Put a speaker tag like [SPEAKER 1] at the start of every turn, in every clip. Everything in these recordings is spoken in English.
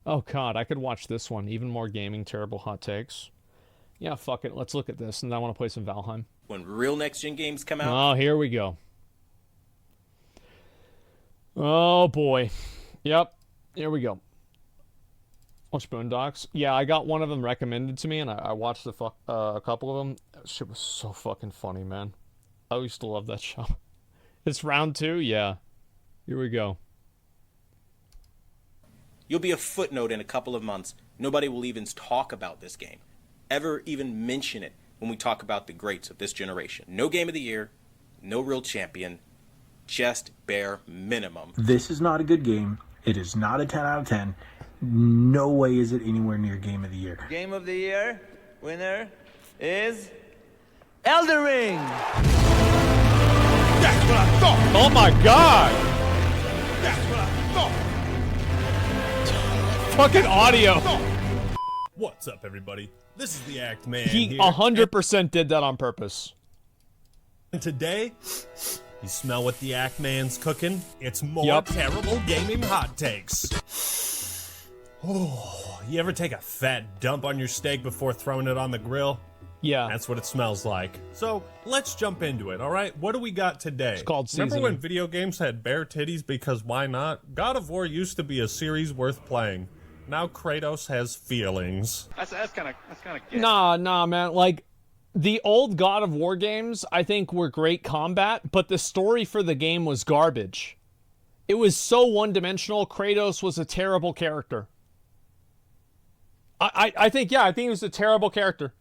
[SPEAKER 1] Oh god, I could watch this one. Even more gaming, terrible hot takes. Yeah, fuck it. Let's look at this, and I want to play some Valheim.
[SPEAKER 2] When real next-gen games come out...
[SPEAKER 1] Oh, here we go. Oh, boy. Yep. Here we go. Watch Boondocks. Yeah, I got one of them recommended to me, and I watched a couple of them. That shit was so fucking funny, man. I used to love that show. It's round 2? Yeah. Here we go.
[SPEAKER 2] You'll be a footnote in a couple of months. Nobody will even talk about this game. Ever even mention it when we talk about the greats of this generation. No game of the year. No real champion. Just bare minimum.
[SPEAKER 3] This is not a good game. It is not a 10 out of 10. No way is it anywhere near Game of the Year.
[SPEAKER 4] Game of the Year winner is Elden Ring.
[SPEAKER 5] That's what I thought.
[SPEAKER 1] Oh my god!
[SPEAKER 5] That's what I thought.
[SPEAKER 1] Fucking audio.
[SPEAKER 6] What's up, everybody? This is the Act Man
[SPEAKER 1] He
[SPEAKER 6] here.
[SPEAKER 1] 100% did that on purpose.
[SPEAKER 6] And today, you smell what the Act Man's cooking? It's more terrible gaming hot takes. Oh, you ever take a fat dump on your steak before throwing it on the grill?
[SPEAKER 1] Yeah.
[SPEAKER 6] That's what it smells like. So, let's jump into it, alright? What do we got today?
[SPEAKER 1] It's called seasoning.
[SPEAKER 6] Remember when video games had bare titties because why not? God of War used to be a series worth playing. Now Kratos has feelings.
[SPEAKER 7] That's kind of
[SPEAKER 1] Nah, man. Like, the old God of War games, I think, were great combat, but the story for the game was garbage. It was so one-dimensional. Kratos was a terrible character. I think he was a terrible character.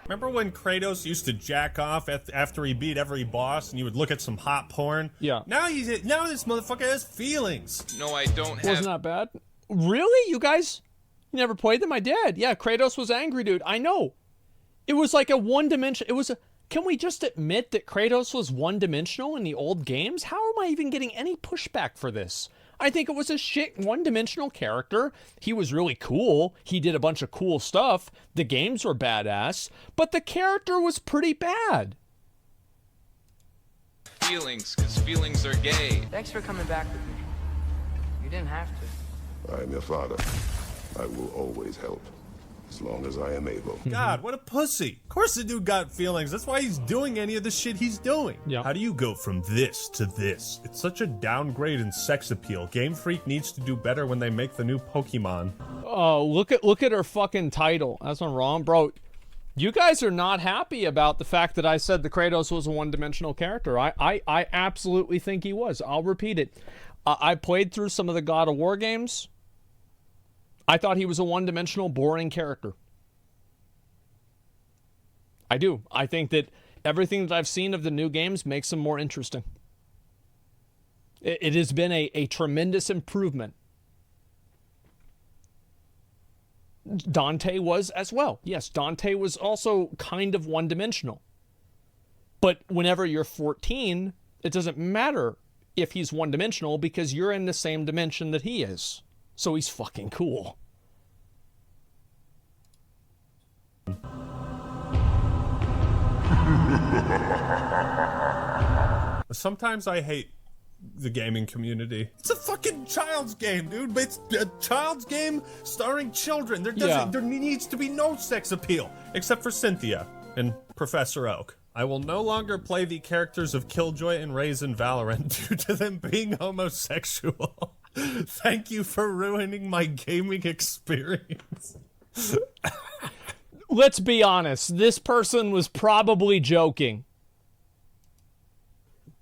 [SPEAKER 6] Remember when Kratos used to jack off after he beat every boss and you would look at some hot porn?
[SPEAKER 1] Yeah.
[SPEAKER 6] Now this motherfucker has feelings.
[SPEAKER 7] No, I don't have.
[SPEAKER 1] Wasn't that bad? Really? You guys? You never played them? I did. Yeah, Kratos was angry, dude. I know. It was like a one-dimensional... Can we just admit that Kratos was one-dimensional in the old games? How am I even getting any pushback for this? I think it was a shit one-dimensional character. He was really cool. He did a bunch of cool stuff. The games were badass. But the character was pretty bad.
[SPEAKER 7] Feelings, because feelings are gay.
[SPEAKER 8] Thanks for coming back with me. You didn't have to.
[SPEAKER 9] I am your father. I will always help, as long as I am able.
[SPEAKER 6] God, what a pussy. Of course the dude got feelings. That's why he's doing any of the shit he's doing.
[SPEAKER 1] Yeah.
[SPEAKER 6] How do you go from this to this? It's such a downgrade in sex appeal. Game Freak needs to do better when they make the new Pokemon.
[SPEAKER 1] Oh, look at her fucking title. That's not wrong, bro. You guys are not happy about the fact that I said the Kratos was a one-dimensional character. I absolutely think he was. I'll repeat it. I played through some of the God of War games. I thought he was a one-dimensional, boring character. I do. I think that everything that I've seen of the new games makes them more interesting. It has been a tremendous improvement. Dante was as well. Yes, Dante was also kind of one-dimensional. But whenever you're 14, it doesn't matter if he's one-dimensional because you're in the same dimension that he is. So he's fucking cool.
[SPEAKER 6] Sometimes I hate the gaming community. It's a fucking child's game, dude. But it's a child's game starring children. There needs to be no sex appeal, except for Cynthia and Professor Oak. I will no longer play the characters of Killjoy and Raze in Valorant due to them being homosexual. Thank you for ruining my gaming experience.
[SPEAKER 1] Let's be honest. This person was probably joking.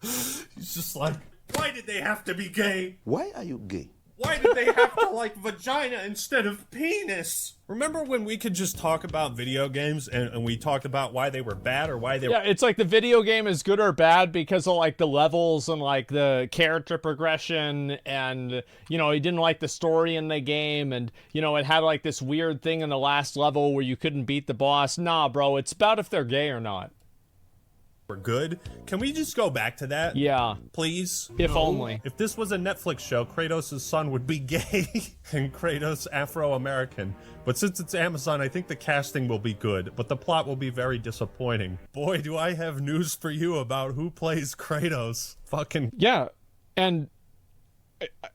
[SPEAKER 6] He's just like, why did they have to be gay?
[SPEAKER 9] Why are you gay?
[SPEAKER 6] Why did they have to like vagina instead of penis? Remember when we could just talk about video games and we talked about why they were bad or why they were...
[SPEAKER 1] Yeah, it's like the video game is good or bad because of like the levels and like the character progression and, you know, he didn't like the story in the game and, you know, it had like this weird thing in the last level where you couldn't beat the boss. Nah, bro, it's about if they're gay or not.
[SPEAKER 6] We're good. Can we just go back to that?
[SPEAKER 1] Yeah.
[SPEAKER 6] Please?
[SPEAKER 1] If only.
[SPEAKER 6] If this was a Netflix show, Kratos' son would be gay and Kratos Afro-American. But since it's Amazon, I think the casting will be good, but the plot will be very disappointing. Boy, do I have news for you about who plays Kratos. Fucking...
[SPEAKER 1] Yeah, and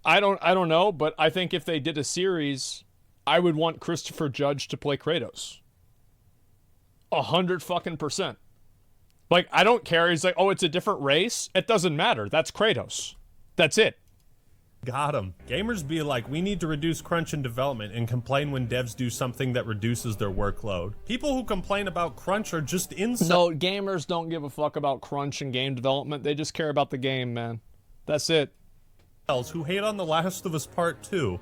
[SPEAKER 1] I don't know, but I think if they did a series, I would want Christopher Judge to play Kratos. 100%. Like, I don't care. He's like, oh, it's a different race. It doesn't matter. That's Kratos. That's it.
[SPEAKER 6] Got him. Gamers be like, we need to reduce crunch in development and complain when devs do something that reduces their workload. People who complain about crunch are just insane.
[SPEAKER 1] No, gamers don't give a fuck about crunch and game development. They just care about the game, man. That's it.
[SPEAKER 6] Who hate on The Last of Us Part 2.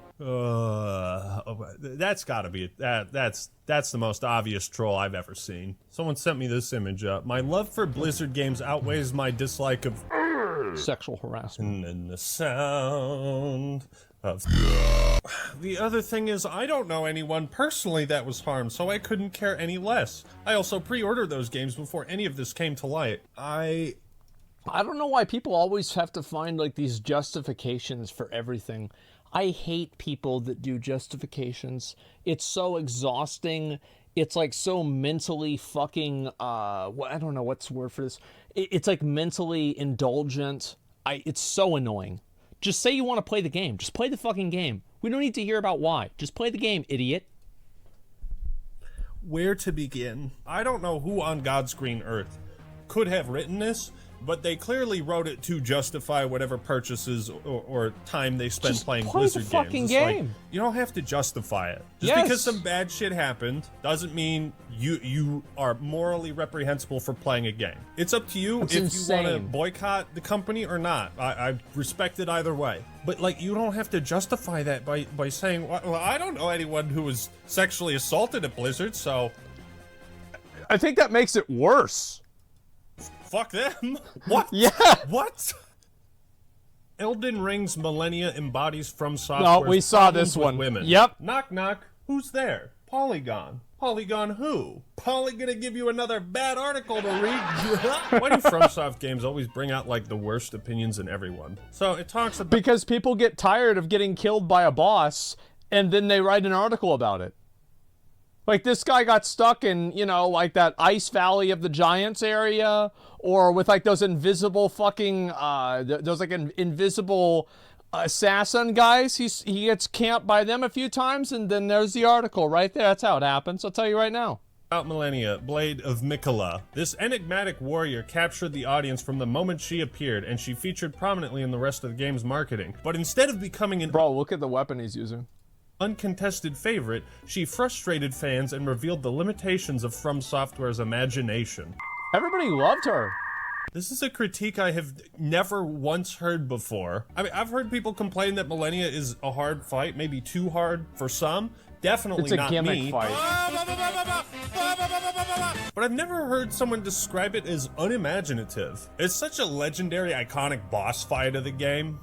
[SPEAKER 6] That's gotta be that's the most obvious troll I've ever seen. Someone sent me this image up. My love for Blizzard games outweighs my dislike of
[SPEAKER 1] sexual harassment.
[SPEAKER 6] And the sound of the other thing is, I don't know anyone personally that was harmed, so I couldn't care any less. I also pre-ordered those games before any of this came to light. I
[SPEAKER 1] don't know why people always have to find like these justifications for everything. I hate people that do justifications. It's so exhausting. It's like so mentally fucking I don't know what's the word for this. It's like mentally indulgent. It's so annoying. Just say you want to play the game. Just play the fucking game. We don't need to hear about why. Just play the game, idiot.
[SPEAKER 6] Where to begin? I don't know who on God's green earth could have written this, but they clearly wrote it to justify whatever purchases or time they spend
[SPEAKER 1] Just
[SPEAKER 6] playing
[SPEAKER 1] play
[SPEAKER 6] Blizzard
[SPEAKER 1] the fucking
[SPEAKER 6] games. It's
[SPEAKER 1] game.
[SPEAKER 6] like, you don't have to justify it. Just
[SPEAKER 1] Yes.
[SPEAKER 6] because some bad shit happened doesn't mean you are morally reprehensible for playing a game. It's up to you
[SPEAKER 1] That's
[SPEAKER 6] if
[SPEAKER 1] insane.
[SPEAKER 6] you want to boycott the company or not. I respect it either way. But like, you don't have to justify that by saying, well, I don't know anyone who was sexually assaulted at Blizzard, so
[SPEAKER 1] I think that makes it worse.
[SPEAKER 6] fuck them. What?
[SPEAKER 1] Yeah.
[SPEAKER 6] What? Elden Ring's Millennia embodies From
[SPEAKER 1] No,
[SPEAKER 6] Software's
[SPEAKER 1] we saw
[SPEAKER 6] problems
[SPEAKER 1] this
[SPEAKER 6] with
[SPEAKER 1] one.
[SPEAKER 6] Women.
[SPEAKER 1] Yep.
[SPEAKER 6] Knock knock. Who's there? Polygon. Polygon who? Poly gonna give you another bad article to read? Why do FromSoft games always bring out like the worst opinions in everyone? So it talks about
[SPEAKER 1] Because people get tired of getting killed by a boss, and then they write an article about it. Like, this guy got stuck in, like that Ice Valley of the Giants area, or with like those invisible fucking, those like invisible assassin guys. He gets camped by them a few times, and then there's the article right there. That's how it happens. I'll tell you right now.
[SPEAKER 6] Millennia, Blade of Mikola. This enigmatic warrior captured the audience from the moment she appeared, and she featured prominently in the rest of the game's marketing. But instead of becoming an
[SPEAKER 1] Bro, look at the weapon he's using.
[SPEAKER 6] uncontested favorite, she frustrated fans and revealed the limitations of From Software's imagination.
[SPEAKER 1] Everybody loved her.
[SPEAKER 6] This is a critique I have never once heard before. I mean, I've heard people complain that Millennia is a hard fight, maybe too hard for some. Definitely
[SPEAKER 1] It's a
[SPEAKER 6] not
[SPEAKER 1] gimmick
[SPEAKER 6] me.
[SPEAKER 1] fight.
[SPEAKER 6] But I've never heard someone describe it as unimaginative. It's such a legendary, iconic boss fight of the game.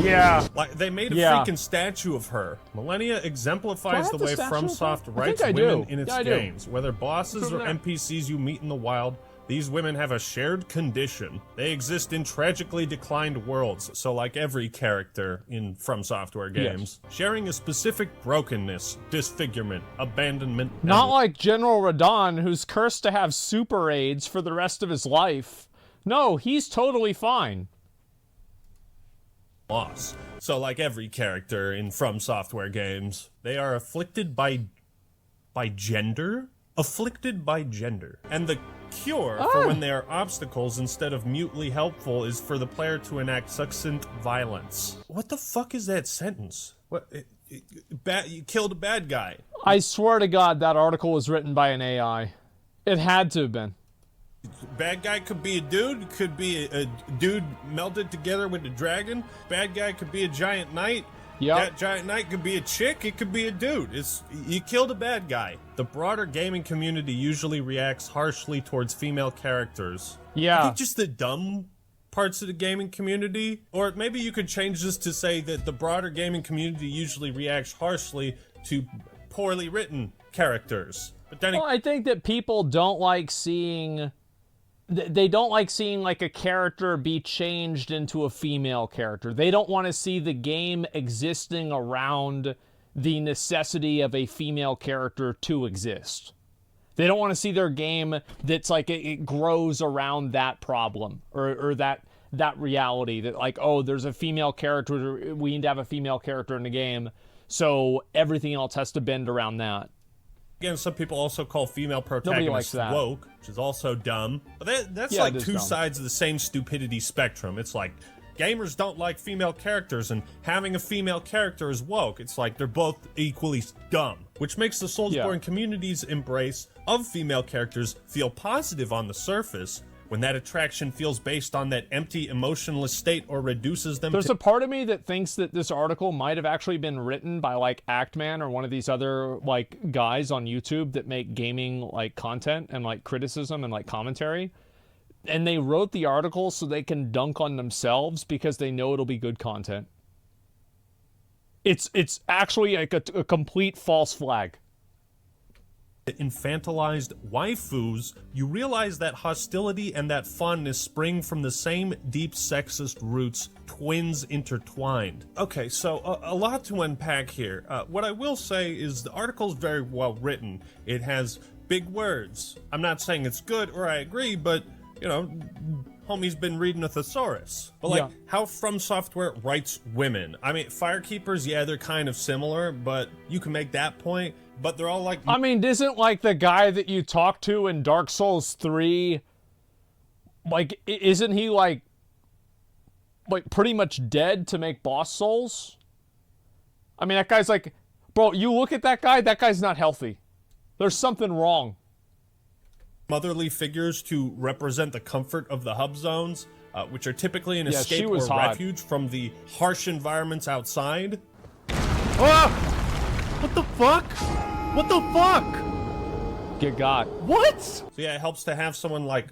[SPEAKER 1] Yeah.
[SPEAKER 6] Like, they made a
[SPEAKER 1] Yeah.
[SPEAKER 6] freaking statue of her. Millennia exemplifies
[SPEAKER 1] Do I
[SPEAKER 6] the
[SPEAKER 1] have
[SPEAKER 6] way
[SPEAKER 1] the statue of
[SPEAKER 6] FromSoft
[SPEAKER 1] her? I
[SPEAKER 6] writes
[SPEAKER 1] think I
[SPEAKER 6] women
[SPEAKER 1] do.
[SPEAKER 6] in its
[SPEAKER 1] Yeah, I do.
[SPEAKER 6] games. Whether bosses
[SPEAKER 1] Over
[SPEAKER 6] or
[SPEAKER 1] there.
[SPEAKER 6] NPCs you meet in the wild, these women have a shared condition. They exist in tragically declined worlds, so like every character in From Software games, sharing a specific brokenness, disfigurement, abandonment.
[SPEAKER 1] Not
[SPEAKER 6] and
[SPEAKER 1] like General Radon, who's cursed to have super AIDS for the rest of his life. No, he's totally fine.
[SPEAKER 6] loss. So like every character in From Software games, they are afflicted by gender? Afflicted by gender. And the cure for when they are obstacles instead of mutely helpful is for the player to enact succinct violence. What the fuck is that sentence? What? You killed a bad guy.
[SPEAKER 1] I swear to God, that article was written by an AI. It had to have been.
[SPEAKER 6] Bad guy could be a dude, could be a dude melded together with a dragon. Bad guy could be a giant knight.
[SPEAKER 1] Yep.
[SPEAKER 6] That giant knight could be a chick, it could be a dude. You killed a bad guy. The broader gaming community usually reacts harshly towards female characters. I
[SPEAKER 1] Yeah.
[SPEAKER 6] think just the dumb parts of the gaming community, or maybe you could change this to say that the broader gaming community usually reacts harshly to poorly written characters. But then
[SPEAKER 1] Well, I think that people don't like seeing... They don't like seeing like a character be changed into a female character. They don't want to see the game existing around the necessity of a female character to exist. They don't want to see their game that's like it grows around that problem or that reality that like, oh, there's a female character, we need to have a female character in the game, so everything else has to bend around that.
[SPEAKER 6] Again, some people also call female protagonists woke, which is also dumb. But that's like two sides of the same stupidity spectrum. It's like gamers don't like female characters, and having a female character is woke. It's like they're both equally dumb, which makes the Soulsborne community's embrace of female characters feel positive on the surface, when that attraction feels based on that empty, emotionless state or reduces them
[SPEAKER 1] There's a part of me that thinks that this article might have actually been written by, like, Actman or one of these other, like, guys on YouTube that make gaming, like, content and, like, criticism and, like, commentary. And they wrote the article so they can dunk on themselves because they know it'll be good content. It's actually, like, a complete false flag.
[SPEAKER 6] Infantilized waifus, you realize that hostility and that fondness spring from the same deep sexist roots, twins intertwined. Okay, so a lot to unpack here. What I will say is the article's very well written. It has big words. I'm not saying it's good or I agree, but, you know, homie's been reading a thesaurus. But, like, how From Software writes women. I mean, Firekeepers, yeah, they're kind of similar, but you can make that point. But they're all like...
[SPEAKER 1] I mean, isn't, like, the guy that you talk to in Dark Souls 3, like, isn't he, like, pretty much dead to make boss souls? I mean, that guy's like... Bro, you look at that guy's not healthy. There's something wrong.
[SPEAKER 6] Motherly figures to represent the comfort of the hub zones, which are typically an escape or refuge from the harsh environments outside.
[SPEAKER 5] Ah! What the fuck? What the fuck?
[SPEAKER 1] Get got.
[SPEAKER 5] What?
[SPEAKER 6] So yeah, it helps to have someone like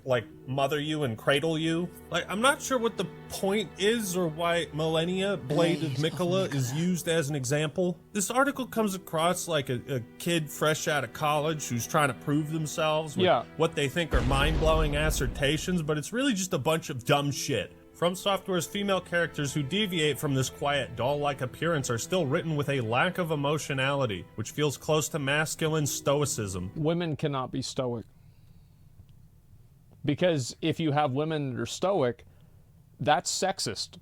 [SPEAKER 6] mother you and cradle you. Like, I'm not sure what the point is or why Millennia, Blade of Mikola, is used as an example. This article comes across like a kid fresh out of college who's trying to prove themselves with what they think are mind-blowing assertions, but it's really just a bunch of dumb shit. From Software's female characters who deviate from this quiet, doll-like appearance are still written with a lack of emotionality, which feels close to masculine stoicism.
[SPEAKER 1] Women cannot be stoic. Because if you have women that are stoic, that's sexist.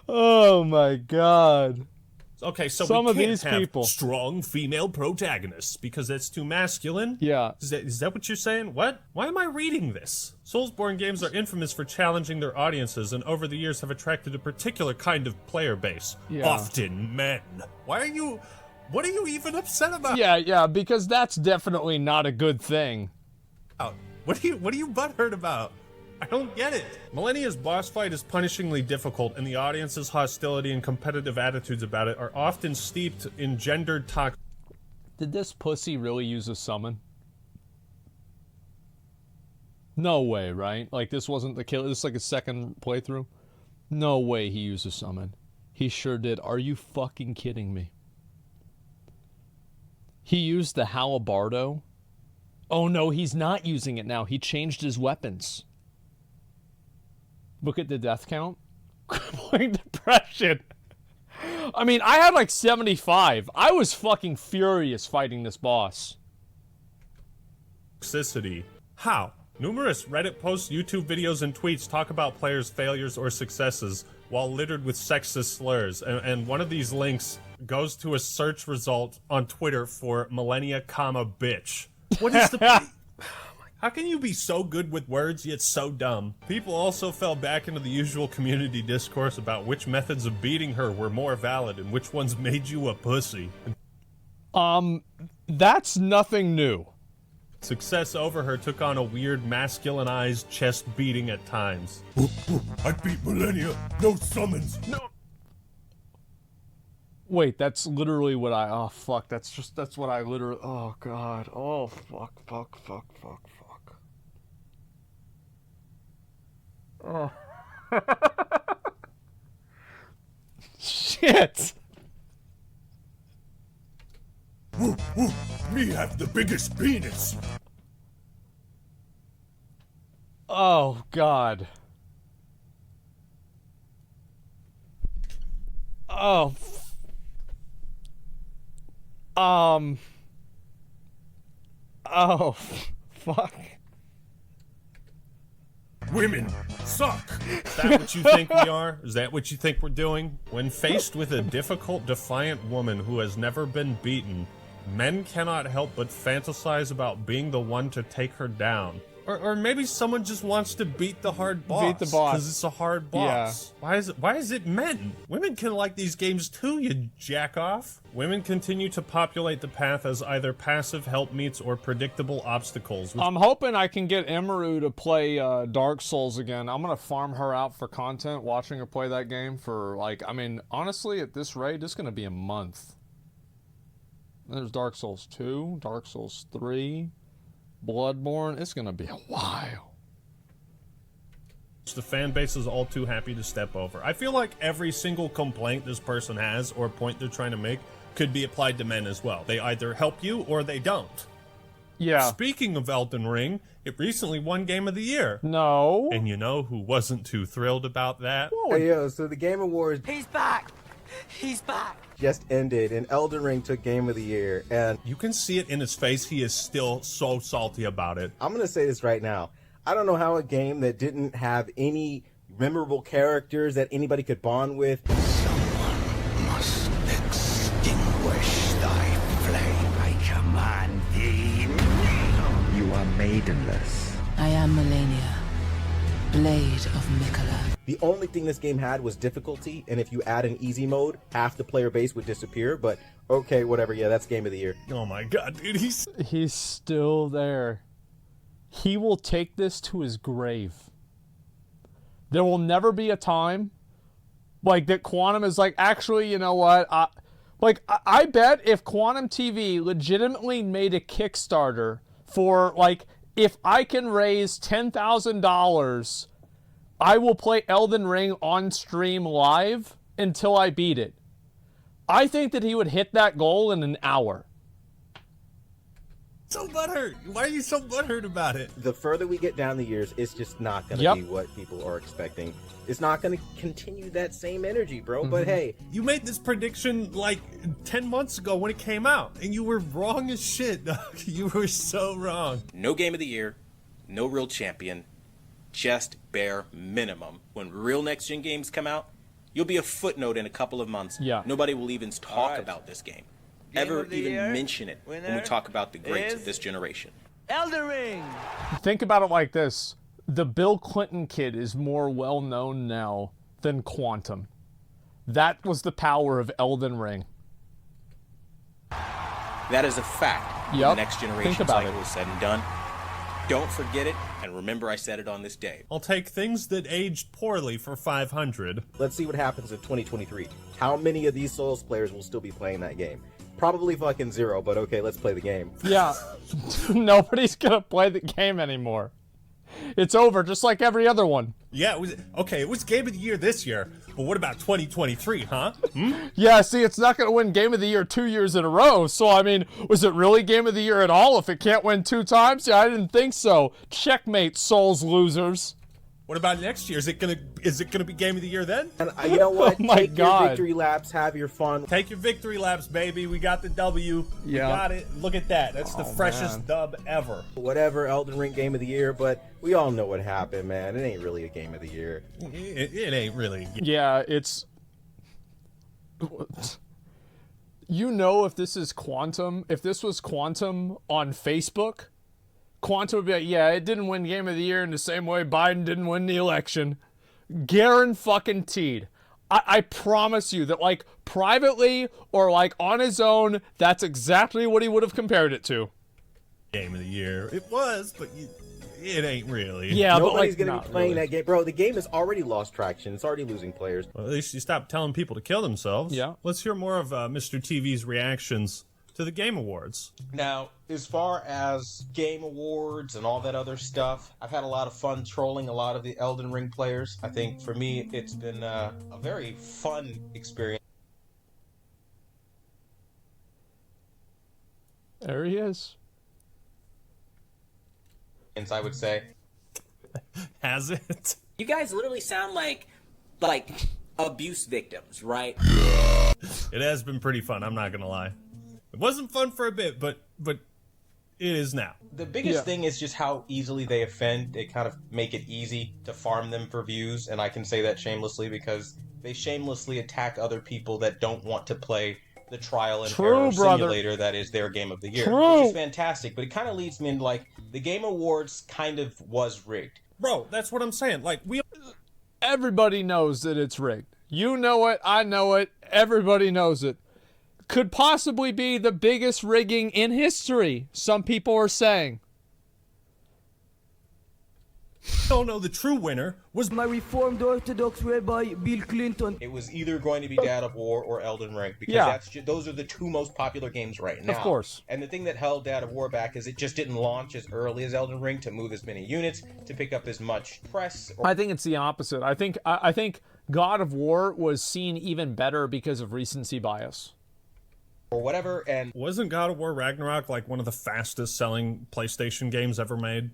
[SPEAKER 1] Oh my god.
[SPEAKER 6] Okay, so
[SPEAKER 1] some
[SPEAKER 6] we
[SPEAKER 1] of
[SPEAKER 6] can't
[SPEAKER 1] these
[SPEAKER 6] have
[SPEAKER 1] people
[SPEAKER 6] strong female protagonists because that's too masculine?
[SPEAKER 1] Yeah.
[SPEAKER 6] Is that what you're saying? What? Why am I reading this? Soulsborne games are infamous for challenging their audiences and over the years have attracted a particular kind of player base. Often men. What are you even upset about?
[SPEAKER 1] Yeah, because that's definitely not a good thing.
[SPEAKER 6] What are you butthurt about? I don't get it. Millennia's boss fight is punishingly difficult, and the audience's hostility and competitive attitudes about it are often steeped in gendered toxic.
[SPEAKER 1] Did this pussy really use a summon? No way, right? Like, this wasn't the kill. This is like a second playthrough. No way he used a summon. He sure did. Are you fucking kidding me? He used the Halabardo? Oh no, he's not using it now. He changed his weapons. Look at the death count. Crippling depression. I mean, I had like 75. I was fucking furious fighting this boss.
[SPEAKER 6] Toxicity. How? Numerous Reddit posts, YouTube videos, and tweets talk about players' failures or successes while littered with sexist slurs. And one of these links goes to a search result on Twitter for millennia, bitch. What is the... How can you be so good with words yet so dumb? People also fell back into the usual community discourse about which methods of beating her were more valid and which ones made you a pussy.
[SPEAKER 1] That's nothing new.
[SPEAKER 6] Success over her took on a weird masculinized chest beating at times.
[SPEAKER 5] I beat Millennia, no summons.
[SPEAKER 1] No. Wait, that's literally what I... Oh, fuck. That's what I literally... Oh, God. Oh, fuck. Oh. Shit.
[SPEAKER 5] Me have the biggest penis.
[SPEAKER 1] Oh, God. Oh. Oh, fuck.
[SPEAKER 6] Women suck. Is that what you think we are? Is that what you think we're doing? When faced with a difficult, defiant woman who has never been beaten, men cannot help but fantasize about being the one to take her down. Or maybe someone just wants to beat the hard boss.
[SPEAKER 1] Beat the boss.
[SPEAKER 6] Because it's a hard boss. Yeah. Why is it men? Women can like these games too, you jack off. Women continue to populate the path as either passive helpmeets or predictable obstacles.
[SPEAKER 1] I'm hoping I can get Emeru to play Dark Souls again. I'm going to farm her out for content, watching her play that game for, like, I mean, honestly, at this rate, it's going to be a month. There's Dark Souls 2, Dark Souls 3, Bloodborne. It's going to be a while.
[SPEAKER 6] The fan base is all too happy to step over. I feel like every single complaint this person has or point they're trying to make could be applied to men as well. They either help you or they don't.
[SPEAKER 1] Yeah.
[SPEAKER 6] Speaking of Elden Ring, it recently won Game of the Year.
[SPEAKER 1] No.
[SPEAKER 6] And you know who wasn't too thrilled about that?
[SPEAKER 10] Hey, yo, so the Game Awards...
[SPEAKER 8] He's back! He's back!
[SPEAKER 10] ...just ended, and Elden Ring took Game of the Year, and...
[SPEAKER 6] You can see it in his face. He is still so salty about it.
[SPEAKER 10] I'm gonna say this right now. I don't know how a game that didn't have any memorable characters that anybody could bond with...
[SPEAKER 11] Someone must extinguish thy flame. I command thee. You are maidenless.
[SPEAKER 12] I am Melania, Blade of Mikola.
[SPEAKER 10] The only thing this game had was difficulty, and if you add an easy mode, half the player base would disappear, but okay, whatever, yeah, that's Game of the Year.
[SPEAKER 6] Oh my god, dude,
[SPEAKER 1] he's still there. He will take this to his grave. There will never be a time like that Quantum is like, actually, you know what? I bet if Quantum TV legitimately made a Kickstarter for, like, if I can raise $10,000, I will play Elden Ring on stream live until I beat it. I think that he would hit that goal in an hour.
[SPEAKER 6] So butthurt. Why are you so butthurt about it?
[SPEAKER 10] The further we get down the years, it's just not going to be what people are expecting. It's not going to continue that same energy, bro. But hey.
[SPEAKER 6] You made this prediction like 10 months ago when it came out, and you were wrong as shit, dog. You were so wrong.
[SPEAKER 2] No Game of the Year, no real champion, just bare minimum. When real next-gen games come out, you'll be a footnote in a couple of months.
[SPEAKER 1] Yeah.
[SPEAKER 2] Nobody will even talk about this game. Ever even mention it when we talk about the greats of this generation.
[SPEAKER 4] Elden Ring!
[SPEAKER 1] Think about it like this. The Bill Clinton kid is more well-known now than Quantum. That was the power of Elden Ring.
[SPEAKER 2] That is a fact.
[SPEAKER 1] Yep.
[SPEAKER 2] The next generation
[SPEAKER 1] Think about
[SPEAKER 2] cycle is said and done. Don't forget it, and remember I said it on this day.
[SPEAKER 6] I'll take things that aged poorly for 500.
[SPEAKER 10] Let's see what happens in 2023. How many of these Souls players will still be playing that game? Probably fucking zero, but okay, let's play the game.
[SPEAKER 1] Yeah. Nobody's gonna play the game anymore. It's over, just like every other one.
[SPEAKER 6] Yeah, it was Game of the Year this year, but what about 2023, huh?
[SPEAKER 1] Yeah, see, it's not gonna win Game of the Year 2 years in a row, so I mean, was it really Game of the Year at all if it can't win 2 times? Yeah, I didn't think so. Checkmate, Souls losers.
[SPEAKER 6] What about next year? Is it gonna be Game of the Year then?
[SPEAKER 10] And you know what?
[SPEAKER 1] Oh my
[SPEAKER 10] Take
[SPEAKER 1] God.
[SPEAKER 10] your victory laps, have your fun.
[SPEAKER 6] Take your victory laps, baby. We got the W.
[SPEAKER 1] Yeah.
[SPEAKER 6] We got it. Look at that. That's the freshest dub ever.
[SPEAKER 10] Whatever, Elden Ring Game of the Year, but we all know what happened, man. It ain't really a Game of the Year.
[SPEAKER 6] It ain't really.
[SPEAKER 1] Yeah, it's... You know, if this is Quantum, if this was Quantum on Facebook, Quantum would be like, yeah, it didn't win Game of the Year in the same way Biden didn't win the election. Guaranteed. I promise you that, like, privately or, like, on his own, that's exactly what he would have compared it to.
[SPEAKER 6] Game of the Year. It was, but it ain't really.
[SPEAKER 1] Yeah,
[SPEAKER 10] nobody's
[SPEAKER 1] but, like,
[SPEAKER 10] gonna be playing that game, bro. The game has already lost traction. It's already losing players.
[SPEAKER 6] Well, at least you stopped telling people to kill themselves.
[SPEAKER 1] Yeah.
[SPEAKER 6] Let's hear more of Mr. TV's reactions to the Game Awards.
[SPEAKER 13] Now, as far as Game Awards and all that other stuff, I've had a lot of fun trolling a lot of the Elden Ring players. I think for me, it's been a very fun experience.
[SPEAKER 1] There he is.
[SPEAKER 13] I would say.
[SPEAKER 6] Has it?
[SPEAKER 14] You guys literally sound like
[SPEAKER 2] abuse victims, right?
[SPEAKER 6] It has been pretty fun, I'm not gonna lie. It wasn't fun for a bit, but it is now.
[SPEAKER 13] The biggest thing is just how easily they offend. They kind of make it easy to farm them for views, and I can say that shamelessly because they shamelessly attack other people that don't want to play the trial and error simulator that is their game of the year. Which is fantastic, but it kind of leads me into, like, the Game Awards kind of was rigged.
[SPEAKER 6] Bro, that's what I'm saying. Like,
[SPEAKER 1] everybody knows that it's rigged. You know it, I know it, everybody knows it. Could possibly be the biggest rigging in history, some people are saying.
[SPEAKER 6] don't know the true winner was
[SPEAKER 14] my Reformed Orthodox Rabbi Bill Clinton.
[SPEAKER 13] It was either going to be God of War or Elden Ring because those are the two most popular games right now.
[SPEAKER 1] Of course.
[SPEAKER 13] And the thing that held God of War back is it just didn't launch as early as Elden Ring to move as many units, to pick up as much press.
[SPEAKER 1] I think it's the opposite. I think God of War was seen even better because of recency bias.
[SPEAKER 13] Or whatever, and
[SPEAKER 6] wasn't God of War Ragnarok like one of the fastest selling PlayStation games ever made?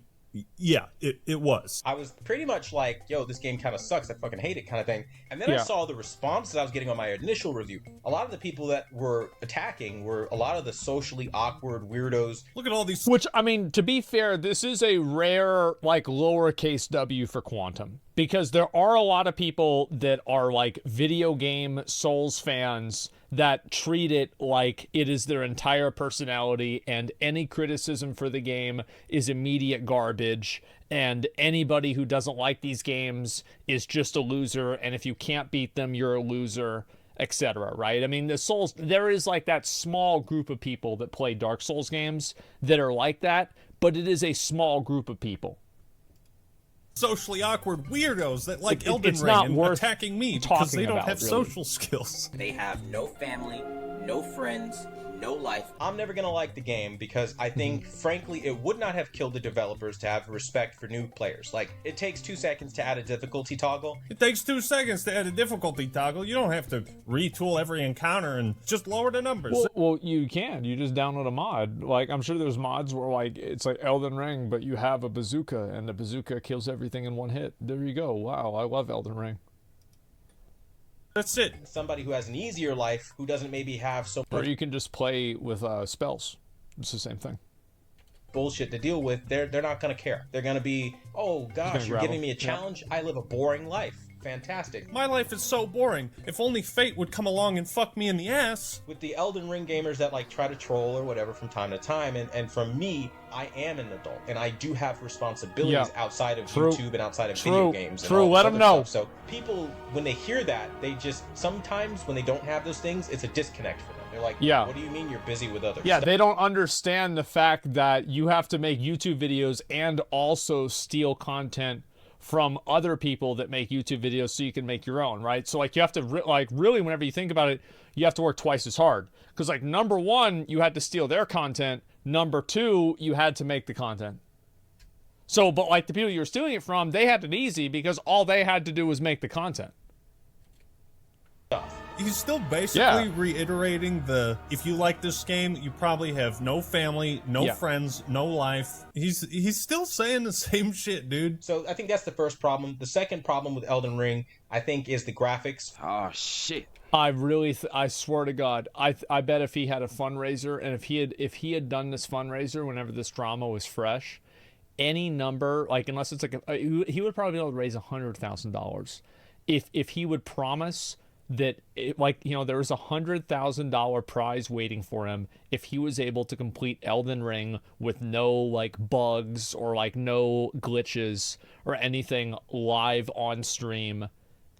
[SPEAKER 6] Yeah, it was.
[SPEAKER 13] I was pretty much like, yo, this game kind of sucks, I fucking hate it kind of thing. And then I saw the responses I was getting on my initial review. A lot of the people that were attacking were a lot of the socially awkward weirdos.
[SPEAKER 6] Look at all these...
[SPEAKER 1] Which, I mean, to be fair, this is a rare, like, lowercase w for Quantum. Because there are a lot of people that are, like, video game Souls fans that treat it like it is their entire personality, and any criticism for the game is immediate garbage, and anybody who doesn't like these games is just a loser, and if you can't beat them, you're a loser, etc., right? I mean, the Souls, there is like that small group of people that play Dark Souls games that are like that, but it is a small group of people.
[SPEAKER 6] Socially awkward weirdos that like Elden Ring and attacking me because they don't have social skills.
[SPEAKER 2] They have no family, no friends, no life.
[SPEAKER 13] I'm never gonna like the game because I think, frankly, it would not have killed the developers to have respect for new players. Like, it takes 2 seconds to add a difficulty toggle.
[SPEAKER 6] It takes 2 seconds to add a difficulty toggle. You don't have to retool every encounter and just lower the numbers.
[SPEAKER 1] Well, you can. You just download a mod. Like, I'm sure there's mods where, like, it's like Elden Ring, but you have a bazooka, and the bazooka kills everything in one hit. There you go. Wow, I love Elden Ring.
[SPEAKER 6] That's it.
[SPEAKER 13] Somebody who has an easier life, who doesn't maybe have so much...
[SPEAKER 1] Or you can just play with spells. It's the same thing.
[SPEAKER 13] Bullshit to deal with, they're not going to care. They're going to be, oh gosh, you're giving me a challenge? I live a boring life. Fantastic.
[SPEAKER 6] My life is so boring. If only fate would come along and fuck me in the ass.
[SPEAKER 13] With the Elden Ring gamers that like try to troll or whatever from time to time, and for me, I am an adult, and I do have responsibilities outside of YouTube and outside of video games. And
[SPEAKER 1] let them know.
[SPEAKER 13] So people, when they hear that, they just, sometimes when they don't have those things, it's a disconnect for them. They're like, what do you mean you're busy with other stuff?
[SPEAKER 1] They don't understand the fact that you have to make YouTube videos and also steal content from other people that make YouTube videos so you can make your own, right? So, like, you have to, really, whenever you think about it, you have to work twice as hard. Because, like, number one, you had to steal their content. Number two, you had to make the content. So, but, like, the people you were stealing it from, they had it easy because all they had to do was make the content.
[SPEAKER 6] He's still basically reiterating if you like this game, you probably have no family, no friends, no life. He's still saying the same shit, dude.
[SPEAKER 13] So I think that's the first problem. The second problem with Elden Ring, I think, is the graphics.
[SPEAKER 1] Oh, shit. I swear to God, I bet if he had a fundraiser, and if he had done this fundraiser whenever this drama was fresh, any number, like, unless it's like, he would probably be able to raise $100,000. If he would promise that, there was $100,000 prize waiting for him if he was able to complete Elden Ring with no, like, bugs or, like, no glitches or anything live on stream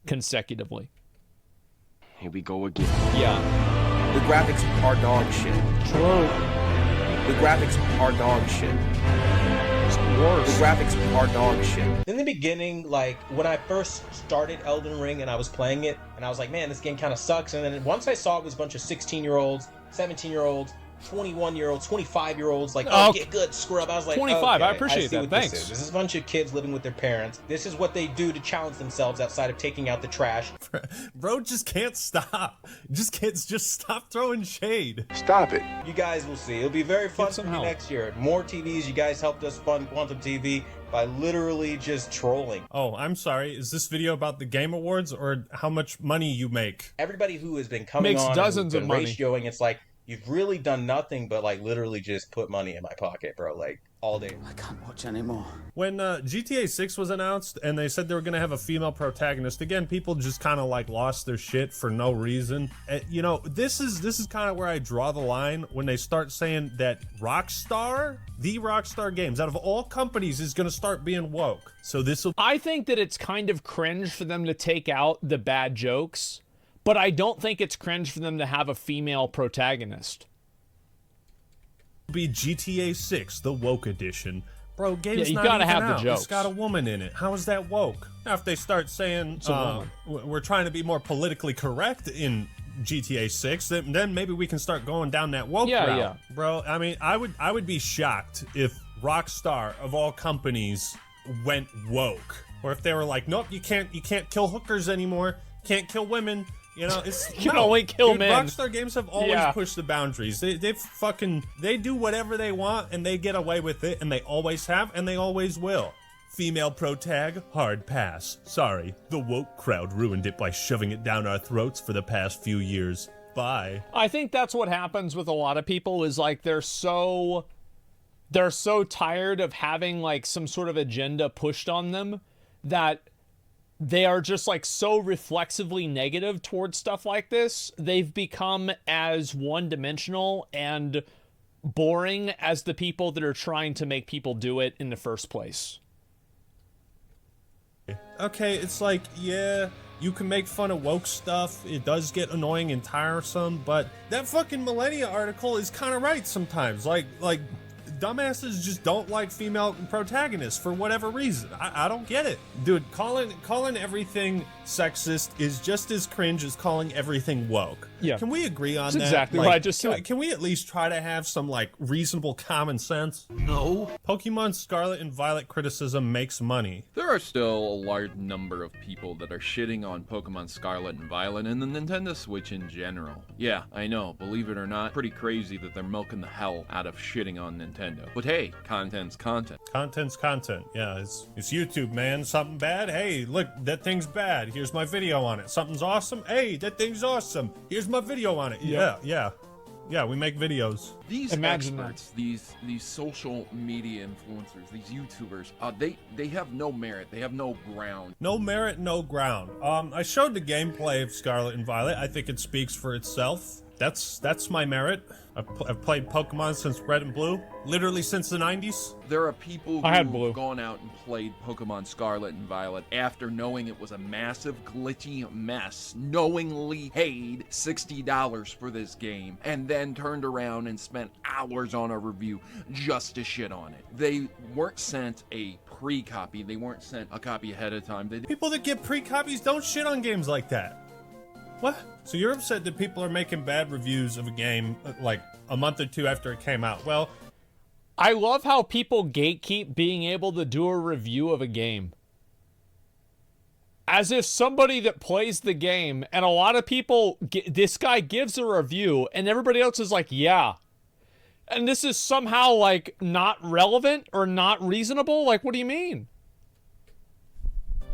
[SPEAKER 1] consecutively.
[SPEAKER 15] Here we go again.
[SPEAKER 2] Yeah. The graphics are dog shit.
[SPEAKER 1] True.
[SPEAKER 2] The graphics are dog shit.
[SPEAKER 1] It's worse.
[SPEAKER 2] The graphics are dog shit.
[SPEAKER 13] In the beginning, like, when I first started Elden Ring and I was playing it, and I was like, man, this game kind of sucks. And then once I saw it was a bunch of 16-year-olds, 17-year-olds 21-year-olds, 25-year-olds, like,
[SPEAKER 1] Oh,
[SPEAKER 13] get good, scrub. I was like,
[SPEAKER 1] 25,
[SPEAKER 13] okay,
[SPEAKER 1] I appreciate
[SPEAKER 13] see
[SPEAKER 1] that,
[SPEAKER 13] what
[SPEAKER 1] thanks.
[SPEAKER 13] This is a bunch of kids living with their parents. This is what they do to challenge themselves outside of taking out the trash.
[SPEAKER 6] Bro just can't stop. Just stop throwing shade.
[SPEAKER 9] Stop it.
[SPEAKER 13] You guys will see. It'll be very fun for me
[SPEAKER 1] help.
[SPEAKER 13] next year. More TVs. You guys helped us fund Quantum TV by literally just trolling.
[SPEAKER 6] Oh, I'm sorry. Is this video about the Game Awards or how much money you make?
[SPEAKER 13] Everybody who has been coming
[SPEAKER 1] Makes
[SPEAKER 13] on
[SPEAKER 1] dozens
[SPEAKER 13] and
[SPEAKER 1] of
[SPEAKER 13] been
[SPEAKER 1] money.
[SPEAKER 13] ratioing, it's like, you've really done nothing but like literally just put money in my pocket, bro, like all day.
[SPEAKER 12] I can't watch anymore.
[SPEAKER 6] When GTA 6 was announced and they said they were going to have a female protagonist, again, people just kind of like lost their shit for no reason. You know, this is kind of where I draw the line when they start saying that Rockstar, the Rockstar Games, out of all companies, is going to start being woke. So this will...
[SPEAKER 1] I think that it's kind of cringe for them to take out the bad jokes, but I don't think it's cringe for them to have a female protagonist.
[SPEAKER 6] be GTA 6, the woke edition. Bro, game's
[SPEAKER 1] you
[SPEAKER 6] not
[SPEAKER 1] gotta
[SPEAKER 6] even
[SPEAKER 1] have the
[SPEAKER 6] out.
[SPEAKER 1] jokes.
[SPEAKER 6] It's got a woman in it. How is that woke? Now, if they start saying we're trying to be more politically correct in GTA 6, then maybe we can start going down that woke route.
[SPEAKER 1] Yeah.
[SPEAKER 6] Bro, I mean, I would be shocked if Rockstar, of all companies, went woke. Or if they were like, nope, you can't kill hookers anymore, can't kill women. You know, it's
[SPEAKER 1] You can only kill
[SPEAKER 6] dude,
[SPEAKER 1] men.
[SPEAKER 6] Rockstar Games have always pushed the boundaries. They do whatever they want and they get away with it, and they always have and they always will. Female protag, hard pass. Sorry, the woke crowd ruined it by shoving it down our throats for the past few years. Bye.
[SPEAKER 1] I think that's what happens with a lot of people is like they're so tired of having like some sort of agenda pushed on them that they are just like so reflexively negative towards stuff like this. They've become as one-dimensional and boring as the people that are trying to make people do it in the first place.
[SPEAKER 6] Okay, it's like, yeah, you can make fun of woke stuff. It does get annoying and tiresome, but that fucking Millennia article is kind of right sometimes. Like dumbasses just don't like female protagonists for whatever reason. I don't get it. Dude, calling everything sexist is just as cringe as calling everything woke.
[SPEAKER 1] Yeah.
[SPEAKER 6] Can we agree on
[SPEAKER 1] That's
[SPEAKER 6] that?
[SPEAKER 1] exactly what I just said.
[SPEAKER 6] Can we at least try to have some, like, reasonable common sense?
[SPEAKER 5] No.
[SPEAKER 6] Pokemon Scarlet and Violet criticism makes money.
[SPEAKER 16] There are still a large number of people that are shitting on Pokemon Scarlet and Violet and the Nintendo Switch in general. Yeah, I know, believe it or not, pretty crazy that they're milking the hell out of shitting on Nintendo. But hey, content's content.
[SPEAKER 6] Content's content. Yeah, it's YouTube, man. Something bad? Hey, look, that thing's bad. Here's my video on it. Something's awesome? Hey, that thing's awesome. Here's my video on it.
[SPEAKER 1] Yep.
[SPEAKER 6] Yeah, we make videos.
[SPEAKER 16] These
[SPEAKER 1] Imagine
[SPEAKER 16] experts, these social media influencers, these YouTubers, they have no merit. They have no ground.
[SPEAKER 6] No merit, no ground. I showed the gameplay of Scarlet and Violet. I think it speaks for itself. That's my merit. I've played Pokemon since Red and Blue, literally since the 90s.
[SPEAKER 16] There are people
[SPEAKER 1] I had
[SPEAKER 16] who've
[SPEAKER 1] Blue.
[SPEAKER 16] gone out and played Pokemon Scarlet and Violet after knowing it was a massive glitchy mess, knowingly paid $60 for this game, and then turned around and spent hours on a review just to shit on it. They weren't sent a pre-copy. They weren't sent a copy ahead of time.
[SPEAKER 6] People that get pre-copies don't shit on games like that. What? So you're upset that people are making bad reviews of a game like a month or two after it came out? Well,
[SPEAKER 1] I love how people gatekeep being able to do a review of a game. As if somebody that plays the game, and a lot of people, this guy gives a review, and everybody else is like, yeah. And this is somehow, like, not relevant or not reasonable? Like, what do you mean?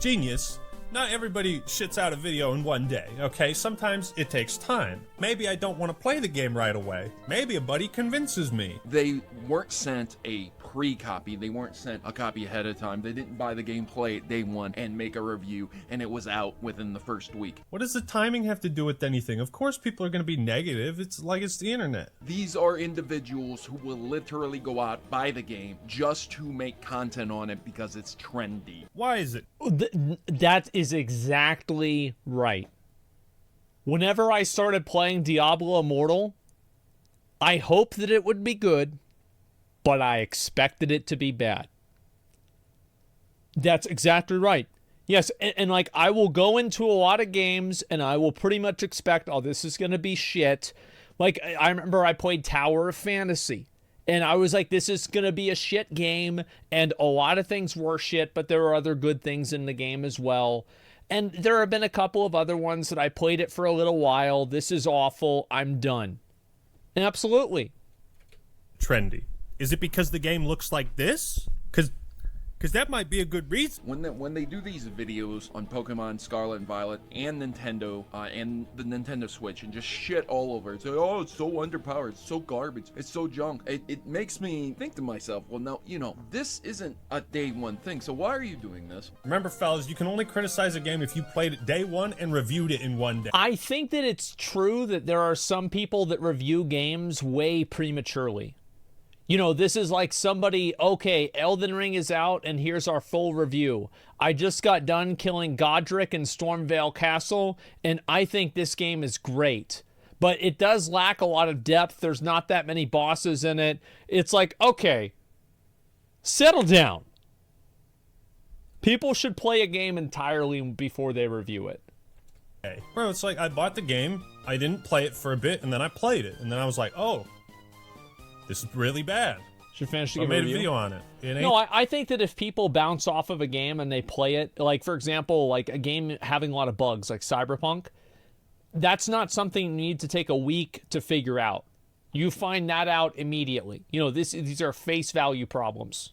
[SPEAKER 6] genius. Not everybody shits out a video in one day, okay? Sometimes it takes time. Maybe I don't want to play the game right away. Maybe a buddy convinces me.
[SPEAKER 16] They weren't sent a pre-copy. They weren't sent a copy ahead of time. They didn't buy the game, play it day one, and make a review, and it was out within the first week.
[SPEAKER 6] What does the timing have to do with anything? Of course people are going to be negative. It's like it's the internet.
[SPEAKER 16] These are individuals who will literally go out, buy the game, just to make content on it because it's trendy.
[SPEAKER 6] Why is it?
[SPEAKER 1] That is exactly right. Whenever I started playing Diablo Immortal, I hoped that it would be good, but I expected it to be bad. That's exactly right. Yes, and like, I will go into a lot of games and I will pretty much expect, oh, this is going to be shit. Like, I remember I played Tower of Fantasy, and I was like, this is going to be a shit game, and a lot of things were shit, but there were other good things in the game as well. And there have been a couple of other ones that I played it for a little while. This is awful. I'm done. Absolutely.
[SPEAKER 6] Trendy. Is it because the game looks like this? Because that might be a good reason.
[SPEAKER 16] When they do these videos on Pokemon Scarlet and Violet and Nintendo and the Nintendo Switch and just shit all over it, say, oh, it's so underpowered, it's so garbage, it's so junk, it makes me think to myself, well, now, you know, this isn't a day one thing, so why are you doing this?
[SPEAKER 6] Remember, fellas, you can only criticize a game if you played it day one and reviewed it in one day.
[SPEAKER 1] I think that it's true that there are some people that review games way prematurely. You know, this is like somebody, okay, Elden Ring is out, and here's our full review. I just got done killing Godric in Stormvale Castle, and I think this game is great. But it does lack a lot of depth. There's not that many bosses in it. It's like, okay, settle down. People should play a game entirely before they review it.
[SPEAKER 6] Okay. Bro, it's like I bought the game, I didn't play it for a bit, and then I played it. And then I was like, oh, this is really bad.
[SPEAKER 1] Should finish
[SPEAKER 6] so I made a video on it.
[SPEAKER 1] No, I think that if people bounce off of a game and they play it, like, for example, like a game having a lot of bugs, like Cyberpunk, that's not something you need to take a week to figure out. You find that out immediately. You know, these are face value problems.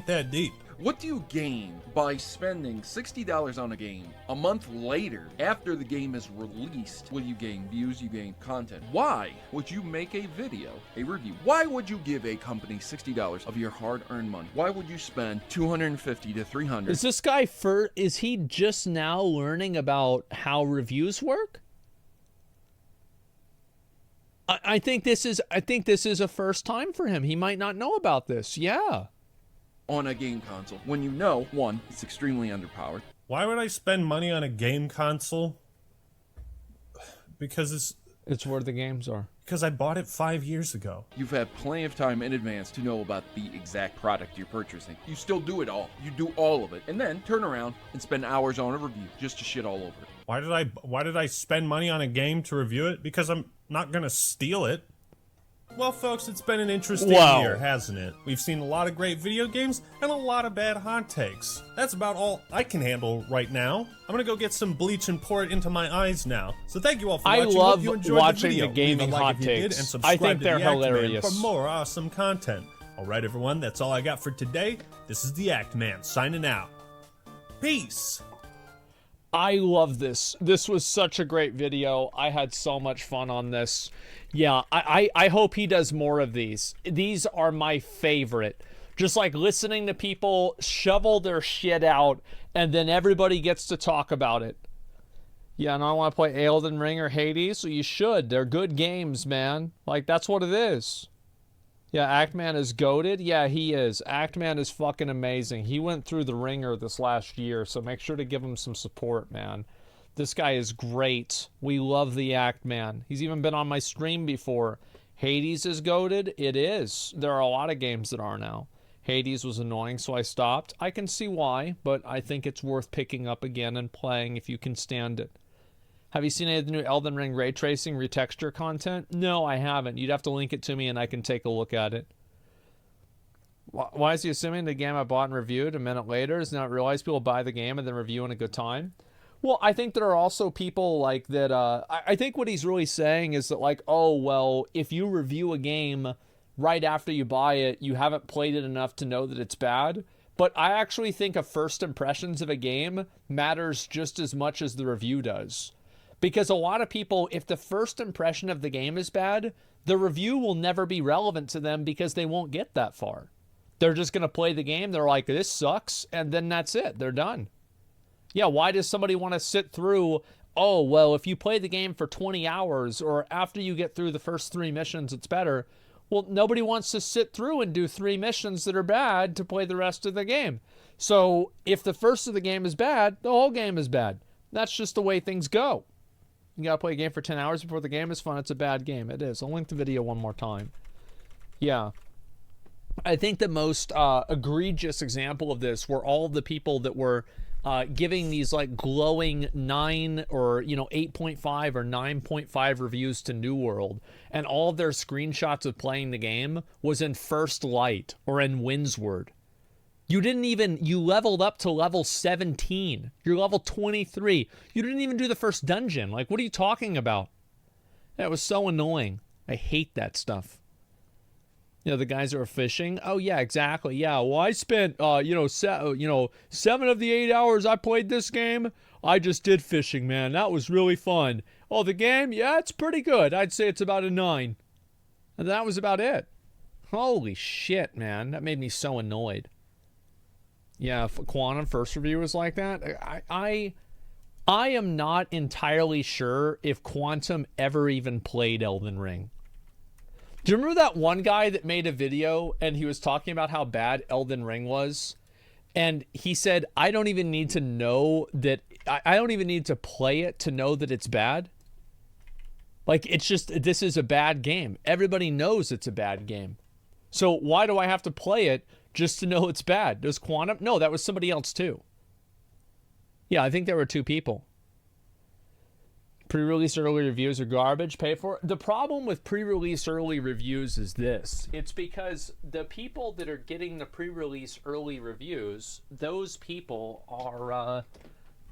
[SPEAKER 6] That deep.
[SPEAKER 16] What do you gain by spending $60 on a game a month later after the game is released? Will you gain views? You gain content. Why would you make a video, a review? Why would you give a company $60 of your hard-earned money? Why would you spend $250 to $300?
[SPEAKER 1] Is this guy is he just now learning about how reviews work? I think this is a first time for him. He might not know about this. Yeah.
[SPEAKER 16] On a game console, when you know, one, it's extremely underpowered.
[SPEAKER 6] Why would I spend money on a game console? Because
[SPEAKER 1] it's where the games are.
[SPEAKER 6] Because I bought it 5 years ago.
[SPEAKER 16] You've had plenty of time in advance to know about the exact product you're purchasing. You still do it all. You do all of it, and then turn around and spend hours on a review just to shit all over it.
[SPEAKER 6] Why did I spend money on a game to review it? Because I'm not gonna steal it. Well, folks, it's been an interesting year, hasn't it? We've seen a lot of great video games and a lot of bad hot takes. That's about all I can handle right now. I'm gonna go get some bleach and pour it into my eyes now. So thank you all for watching.
[SPEAKER 1] I love
[SPEAKER 6] Hope you enjoyed
[SPEAKER 1] watching
[SPEAKER 6] the video.
[SPEAKER 1] the gaming
[SPEAKER 6] Leave a like
[SPEAKER 1] hot
[SPEAKER 6] if you did,
[SPEAKER 1] takes.
[SPEAKER 6] and subscribe
[SPEAKER 1] I think
[SPEAKER 6] to
[SPEAKER 1] they're
[SPEAKER 6] the Act Man
[SPEAKER 1] hilarious.
[SPEAKER 6] for more awesome content. All right, everyone, that's all I got for today. This is the Act Man signing out. Peace.
[SPEAKER 1] I love this. This was such a great video. I had so much fun on this. Yeah, I hope he does more of these. These are my favorite. Just like listening to people shovel their shit out and then everybody gets to talk about it. Yeah, and I want to play Elden Ring or Hades, so you should. They're good games, man. Like, that's what it is. Yeah, Actman is goated. Yeah, he is. Actman is fucking amazing. He went through the ringer this last year, so make sure to give him some support, man. This guy is great. We love the Actman. He's even been on my stream before. Hades is goated. It is. There are a lot of games that are now. Hades was annoying, so I stopped. I can see why, but I think it's worth picking up again and playing if you can stand it. Have you seen any of the new Elden Ring ray tracing retexture content? No, I haven't. You'd have to link it to me and I can take a look at it. Why is he assuming the game I bought and reviewed a minute later does not realize people buy the game and then review in a good time? Well, I think there are also people like that. I think what he's really saying is that, like, oh, well, if you review a game right after you buy it, you haven't played it enough to know that it's bad. But I actually think a first impressions of a game matters just as much as the review does. Because a lot of people, if the first impression of the game is bad, the review will never be relevant to them because they won't get that far. They're just going to play the game. They're like, this sucks. And then that's it. They're done. Yeah, why does somebody want to sit through, oh, well, if you play the game for 20 hours or after you get through the first 3 missions, it's better. Well, nobody wants to sit through and do 3 missions that are bad to play the rest of the game. So if the first of the game is bad, the whole game is bad. That's just the way things go. You gotta play a game for 10 hours before the game is fun. It's a bad game. It is. I'll link the video one more time. Yeah. I think the most egregious example of this were all the people that were giving these like glowing 9 or 8.5 or 9.5 reviews to New World, and all of their screenshots of playing the game was in First Light or in Windsward. You leveled up to level 17. You're level 23. You didn't even do the first dungeon. Like, what are you talking about? That was so annoying. I hate that stuff. The guys who are fishing. Oh yeah, exactly. Yeah. Well, I spent 7 of the 8 hours I played this game, I just did fishing, man. That was really fun. Oh, the game? Yeah, it's pretty good. I'd say it's about a 9. And that was about it. Holy shit, man. That made me so annoyed. Yeah, if Quantum first review was like that, I am not entirely sure if Quantum ever even played Elden Ring. Do you remember that one guy that made a video and he was talking about how bad Elden Ring was? And he said, I don't even need to know that, I don't even need to play it to know that it's bad. Like, it's just, this is a bad game. Everybody knows it's a bad game. So why do I have to play it just to know it's bad? Does Quantum? No, that was somebody else too. Yeah, I think there were 2 people. Pre-release early reviews are garbage. Pay for it. The problem with pre-release early reviews is this. It's because the people that are getting the pre-release early reviews, those people are,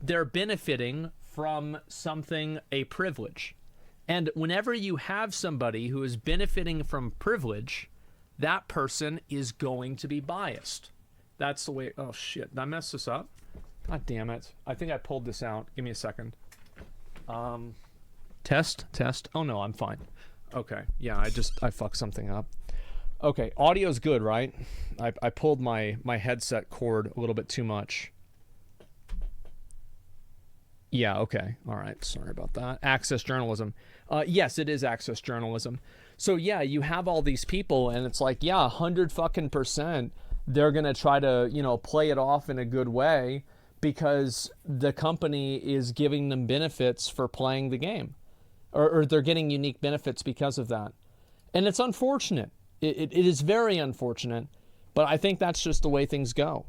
[SPEAKER 1] they're benefiting from something, a privilege. And whenever you have somebody who is benefiting from privilege, that person is going to be biased. That's the way. Oh shit, did I mess this up? God damn it. I think I pulled this out. Give me a second. Test. Oh no, I'm fine. Okay. Yeah, I fucked something up. Okay, audio's good, right? I pulled my headset cord a little bit too much. Yeah, okay. All right. Sorry about that. Access journalism. Yes, it is access journalism. So yeah, you have all these people and it's like, yeah, 100% they're going to try to, play it off in a good way because the company is giving them benefits for playing the game. Or they're getting unique benefits because of that. And it's unfortunate. It is very unfortunate, but I think that's just the way things go.